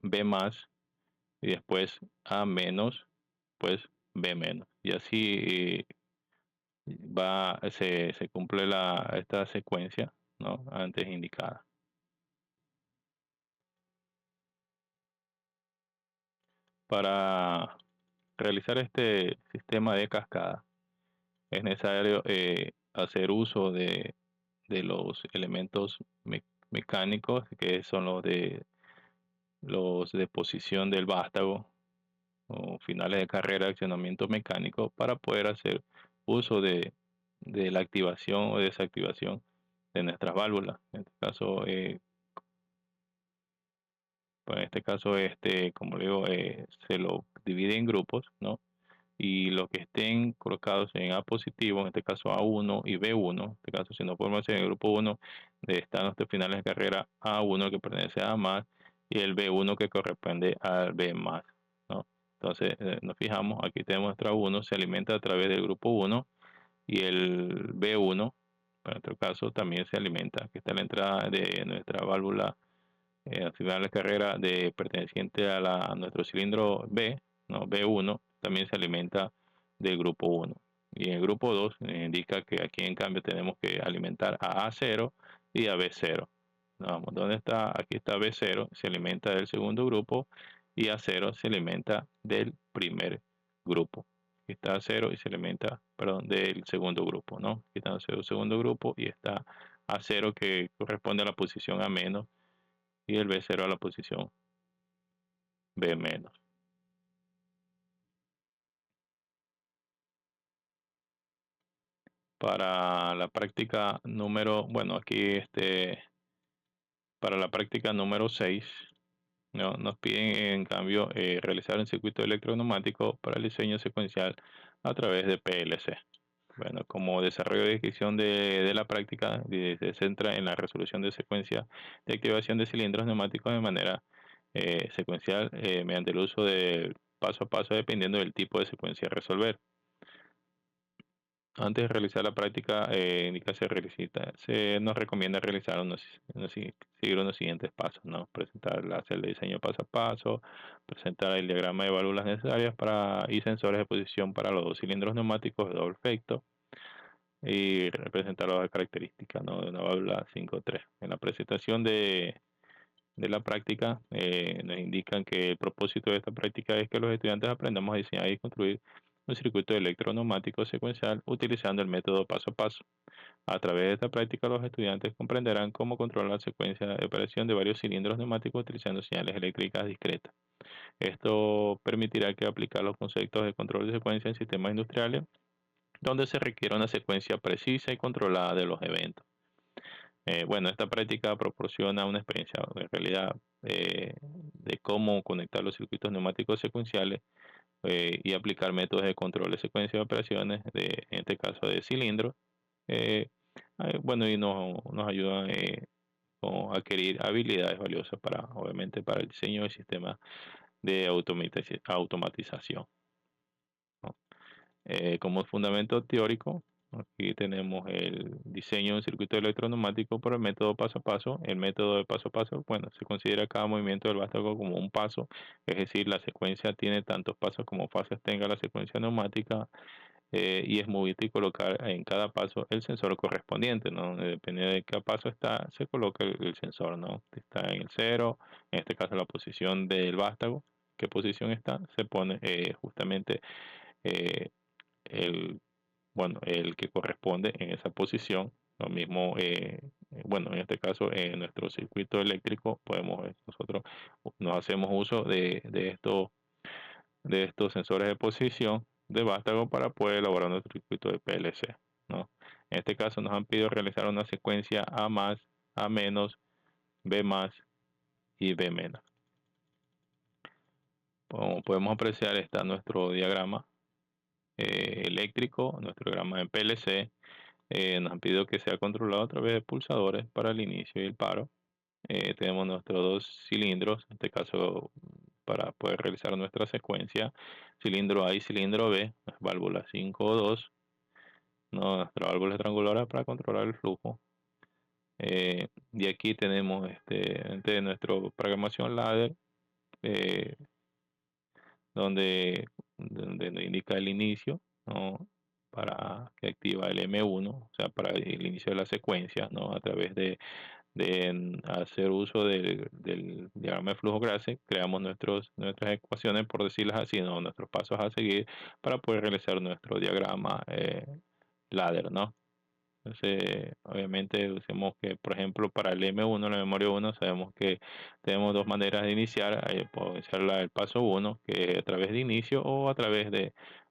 B más, y después A menos, pues B menos. Y así se cumple esta secuencia, ¿no? Antes indicada. Para realizar este sistema de cascada es necesario hacer uso de los elementos mecánicos, que son los de posición del vástago o finales de carrera de accionamiento mecánico, para poder hacer uso de la activación o desactivación de nuestras válvulas. En este caso, como le digo, se lo divide en grupos, ¿no? Y los que estén colocados en A positivo, en este caso A1 y B1, en este caso si no podemos hacer en el grupo 1, están nuestros finales de carrera A1 que pertenece a A más, y el B1 que corresponde al B más, ¿no? Entonces nos fijamos, aquí tenemos nuestra 1, se alimenta a través del grupo 1, y el B1, para nuestro caso, también se alimenta. Aquí está la entrada de nuestra válvula al final de carrera perteneciente a nuestro cilindro B, ¿no? B1, también se alimenta del grupo 1. Y en el grupo 2 indica que aquí en cambio tenemos que alimentar a A0 y a B0. Vamos, ¿dónde está? Aquí está B0, se alimenta del segundo grupo, y A0 se alimenta del primer grupo. Aquí está A0 y se alimenta, perdón, del segundo grupo, ¿no? Aquí está el segundo grupo y está A0 que corresponde a la posición A menos, y el B0 a la posición B menos. Para la práctica número, bueno, aquí para la práctica número 6, ¿no? Nos piden en cambio realizar un circuito electroneumático para el diseño secuencial a través de PLC. Bueno, como desarrollo de descripción de la práctica, se centra en la resolución de secuencia de activación de cilindros neumáticos de manera secuencial mediante el uso del paso a paso dependiendo del tipo de secuencia a resolver. Antes de realizar la práctica, se nos recomienda realizar seguir unos siguientes pasos, ¿no? Presentar la celda de diseño paso a paso, presentar el diagrama de válvulas necesarias y sensores de posición para los dos cilindros neumáticos de doble efecto y representar las características, ¿no? De una válvula 5.3. En la presentación de la práctica nos indican que el propósito de esta práctica es que los estudiantes aprendamos a diseñar y construir un circuito electroneumático secuencial utilizando el método paso a paso. A través de esta práctica los estudiantes comprenderán cómo controlar la secuencia de operación de varios cilindros neumáticos utilizando señales eléctricas discretas. Esto permitirá que aplicar los conceptos de control de secuencia en sistemas industriales donde se requiere una secuencia precisa y controlada de los eventos. Bueno, esta práctica proporciona una experiencia en realidad de cómo conectar los circuitos neumáticos secuenciales y aplicar métodos de control de secuencia de operaciones, en este caso de cilindros. eh, bueno, y nos ayudan a adquirir habilidades valiosas obviamente, para el diseño de sistemas de automatización, ¿no? Como fundamento teórico, aquí tenemos el diseño de un circuito electroneumático por el método paso a paso. El método de paso a paso, bueno, se considera cada movimiento del vástago como un paso, es decir, la secuencia tiene tantos pasos como fases tenga la secuencia neumática, y es moverse y colocar en cada paso el sensor correspondiente, ¿no? Dependiendo de qué paso está, se coloca el sensor, ¿no? Si está en el cero, en este caso la posición del vástago, qué posición está, se pone justamente eh, el, bueno, el que corresponde en esa posición. Lo mismo, bueno, en este caso, en nuestro circuito eléctrico, nosotros nos hacemos uso de estos sensores de posición de vástago para poder elaborar nuestro circuito de PLC, ¿no? En este caso nos han pedido realizar una secuencia A más, A menos, B más y B menos. Como podemos apreciar, está nuestro diagrama eléctrico, nuestro diagrama de PLC. Nos han pedido que sea controlado a través de pulsadores para el inicio y el paro. Tenemos nuestros dos cilindros, en este caso para poder realizar nuestra secuencia, cilindro A y cilindro B, válvula 5.2, ¿no? Nuestra válvula estranguladora para controlar el flujo. Y aquí tenemos de nuestra programación ladder, eh, donde nos indica el inicio, ¿no? Para que activa el M1, o sea, para el inicio de la secuencia, ¿no? A través de hacer uso del diagrama de flujo clase, creamos nuestras ecuaciones, por decirlas así, ¿no? Nuestros pasos a seguir para poder realizar nuestro diagrama ladder, ¿no? Entonces, obviamente, usemos que, por ejemplo, para el M1, la memoria 1, sabemos que tenemos dos maneras de iniciar. Puedo iniciar el paso 1, que es a través de inicio o a través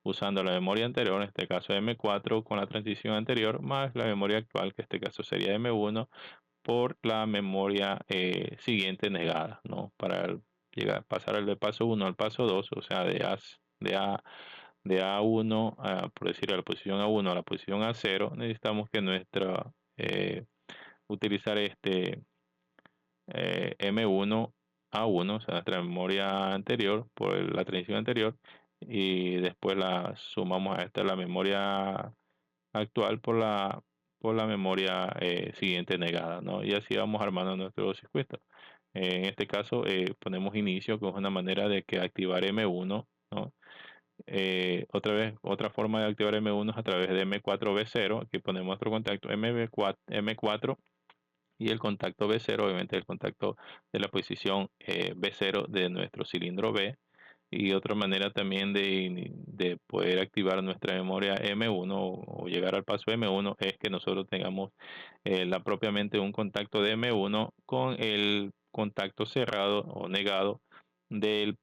usando la memoria anterior, en este caso M4, con la transición anterior, más la memoria actual, que en este caso sería M1, por la memoria siguiente negada, ¿no? Para pasar del paso 1 al paso 2, o sea, de A1, por decir, a la posición A1 a la posición A0, necesitamos que utilizar M1 A1, o sea, nuestra memoria anterior por la transición anterior, y después la sumamos a la memoria actual por la memoria siguiente negada, ¿no? Y así vamos armando nuestro circuito. En este caso, ponemos inicio, que es una manera de que activar M1, ¿no? Otra forma de activar M1 es a través de M4B0. Aquí ponemos nuestro contacto M4 y el contacto B0, obviamente el contacto de la posición B0 de nuestro cilindro B. Y otra manera también de poder activar nuestra memoria M1 o llegar al paso M1 es que nosotros tengamos propiamente un contacto de M1 con el contacto cerrado o negado del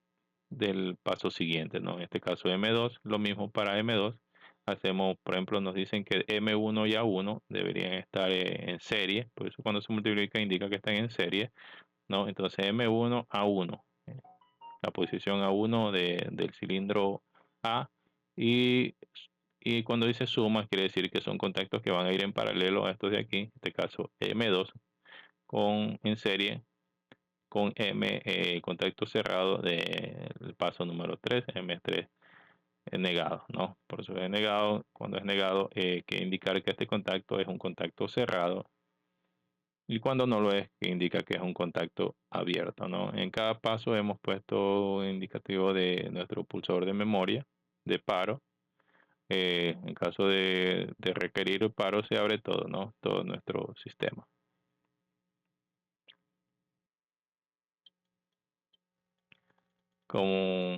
paso siguiente, ¿no? En este caso M2, lo mismo para M2, hacemos, por ejemplo, nos dicen que M1 y A1 deberían estar en serie, por eso cuando se multiplica indica que están en serie, ¿no? Entonces M1 A1, la posición A1 del cilindro A, y, y cuando dice suma quiere decir que son contactos que van a ir en paralelo a estos de aquí, en este caso M2 en serie con M, contacto cerrado del paso número 3 M3 es negado, ¿no? Por eso es negado. Cuando es negado, que indicar que este contacto es un contacto cerrado, y cuando no lo es, que indica que es un contacto abierto, ¿no? En cada paso hemos puesto indicativo de nuestro pulsador de memoria de paro. En caso de requerir el paro, se abre todo, ¿no? Todo nuestro sistema. Como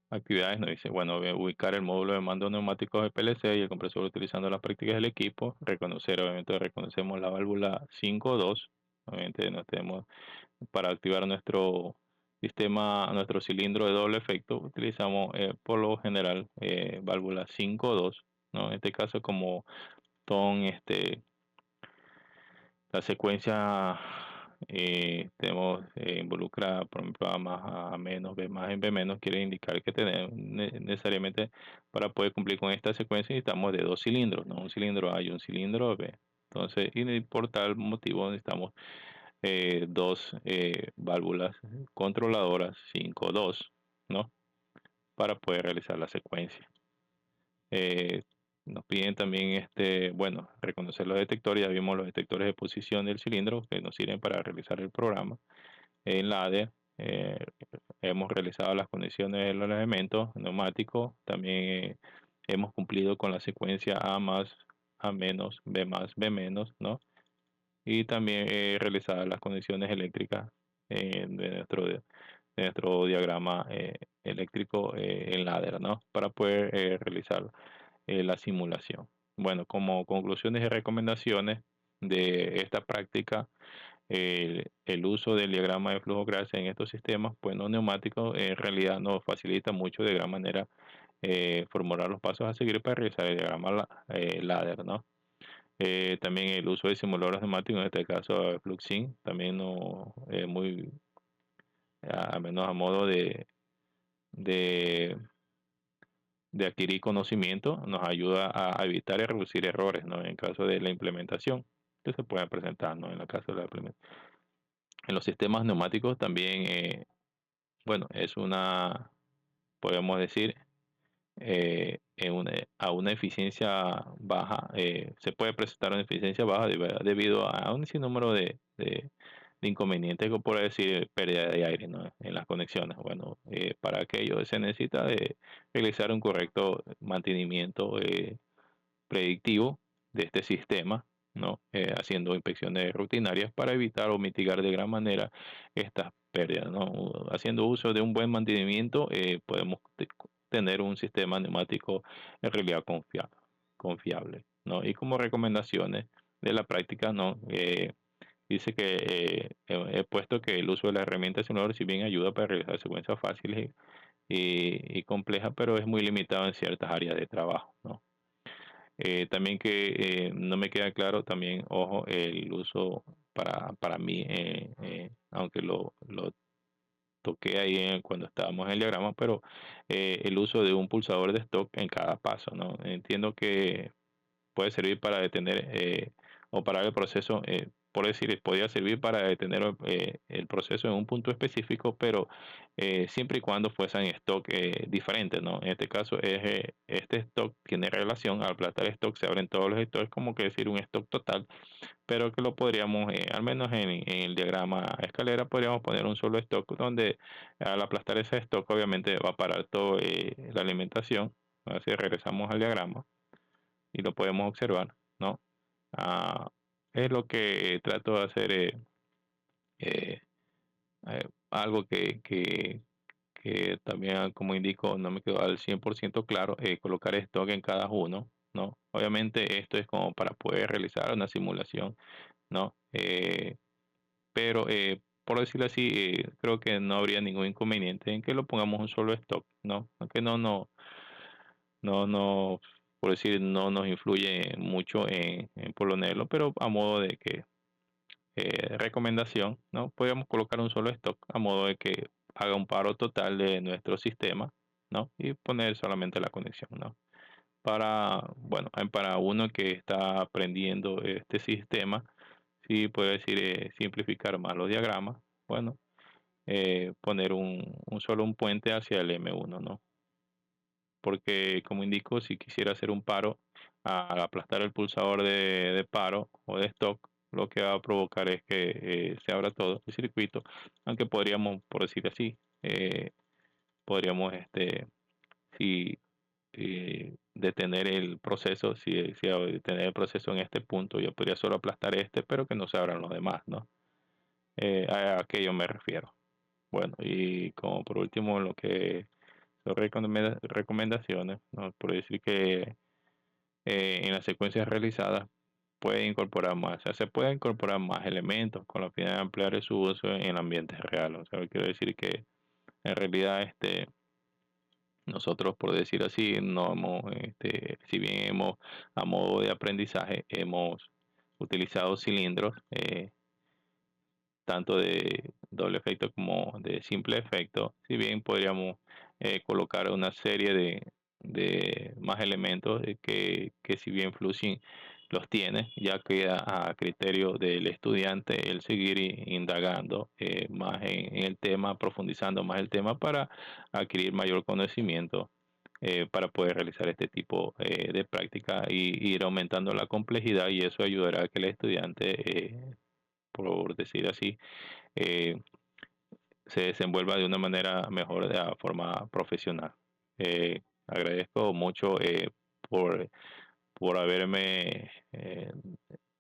actividades nos dice, bueno, ubicar el módulo de mando neumáticos de PLC y el compresor utilizando las prácticas del equipo, reconocer, obviamente reconocemos la válvula 5.2, obviamente nos tenemos para activar nuestro sistema, nuestro cilindro de doble efecto, utilizamos por lo general válvula 5.2, ¿no? En este caso como son la secuencia tenemos involucra, por ejemplo, A más A menos, B más en B menos, quiere indicar que tenemos necesariamente para poder cumplir con esta secuencia necesitamos de dos cilindros, ¿no? Un cilindro A y un cilindro B. Entonces, y por tal motivo necesitamos dos válvulas controladoras 5.2, ¿no? Para poder realizar la secuencia. Eh, Nos piden también, bueno, reconocer los detectores. Ya vimos los detectores de posición del cilindro que nos sirven para realizar el programa. En la ADE hemos realizado las condiciones de los elementos neumáticos. También hemos cumplido con la secuencia A más, A menos, B más, B menos, ¿no? Y también realizar las condiciones eléctricas de nuestro diagrama eléctrico en ladder, ¿no? Para poder realizar la simulación. Bueno, como conclusiones y recomendaciones de esta práctica, el uso del diagrama de flujo gas en estos sistemas, pues no neumáticos, en realidad nos facilita mucho de gran manera formular los pasos a seguir para realizar el diagrama ladder, ¿no? También el uso de simuladores neumáticos, en este caso FluxSync, también no es muy, a menos a modo de, de adquirir conocimiento, nos ayuda a evitar y reducir errores, ¿no? En caso de la implementación que se puedan presentar, ¿no? En el caso de la implementación. En los sistemas neumáticos también, bueno, es una, podemos decir, a una eficiencia baja, se puede presentar una eficiencia baja debido a un sinnúmero de inconvenientes, como por decir pérdida de aire, ¿no? En las conexiones. Bueno, para aquello se necesita de realizar un correcto mantenimiento predictivo de este sistema, ¿no? Haciendo inspecciones rutinarias para evitar o mitigar de gran manera estas pérdidas, ¿no? Haciendo uso de un buen mantenimiento, podemos tener un sistema neumático en realidad confiable, ¿no? Y como recomendaciones de la práctica, ¿no? Dice que he puesto que el uso de la herramienta simulador, si bien ayuda para realizar secuencias fáciles y complejas, pero es muy limitado en ciertas áreas de trabajo, ¿no? También que no me queda claro, también, ojo, el uso para mí, aunque lo toqué ahí cuando estábamos en el diagrama, pero el uso de un pulsador de stock en cada paso, ¿no? Entiendo que puede servir para detener o parar el proceso, por decir, podría servir para detener el proceso en un punto específico, pero siempre y cuando fuesen stock diferentes, ¿no? En este caso, este stock tiene relación, al aplastar stock se abren todos los stocks, como que decir un stock total, pero que lo podríamos, al menos en el diagrama escalera, podríamos poner un solo stock donde al aplastar ese stock obviamente va a parar toda la alimentación. Así regresamos al diagrama y lo podemos observar, ¿no? Ah, es lo que trato de hacer, eh, algo que también, como indico, no me quedó al 100% claro, colocar stock en cada uno, ¿no? Obviamente esto es como para poder realizar una simulación, ¿no? Pero por decirlo así, creo que no habría ningún inconveniente en que lo pongamos un solo stock, ¿no? Aunque no, no, por decir, no nos influye mucho en ponerlo, pero a modo de que recomendación, ¿no? Podríamos colocar un solo stock a modo de que haga un paro total de nuestro sistema, ¿no? Y poner solamente la conexión, ¿no? Bueno, para uno que está aprendiendo este sistema, sí puede decir simplificar más los diagramas, bueno, poner un puente hacia el M1, ¿no? Porque como indico, si quisiera hacer un paro, al aplastar el pulsador de paro o de stop, lo que va a provocar es que se abra todo el circuito, aunque podríamos, por decir así, podríamos, si detener el proceso, si detener el proceso en este punto, yo podría solo aplastar este, pero que no se abran los demás, ¿no? A aquello me refiero. Bueno, y como por último, lo que son recomendaciones, ¿no? Por decir que en las secuencias realizadas puede incorporar más, o sea, se puede incorporar más elementos con la finalidad de ampliar su uso en el ambiente real. O sea, quiero decir que en realidad nosotros, por decir así, no hemos, si bien hemos, a modo de aprendizaje, hemos utilizado cilindros, tanto de doble efecto como de simple efecto, si bien podríamos colocar una serie de más elementos que si bien Flushing los tiene, ya queda a criterio del estudiante el seguir indagando más en el tema, profundizando más el tema para adquirir mayor conocimiento. Para poder realizar este tipo de práctica y ir aumentando la complejidad, y eso ayudará a que el estudiante por decir así, eh, se desenvuelva de una manera mejor, de la forma profesional. Agradezco mucho por haberme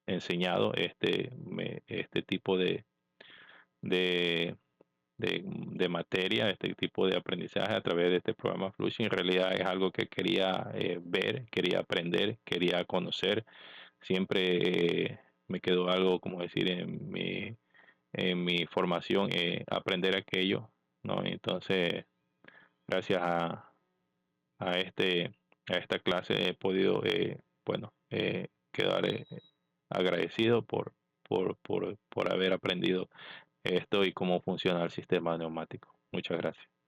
enseñado este tipo de, de materia, este tipo de aprendizaje a través de este programa Flushing. En realidad es algo que quería ver, quería aprender, quería conocer. Siempre me quedó algo, como decir, en mi formación, aprender aquello, ¿no? Entonces, gracias a a esta clase he podido, bueno, quedar agradecido por haber aprendido esto y cómo funciona el sistema neumático. Muchas gracias.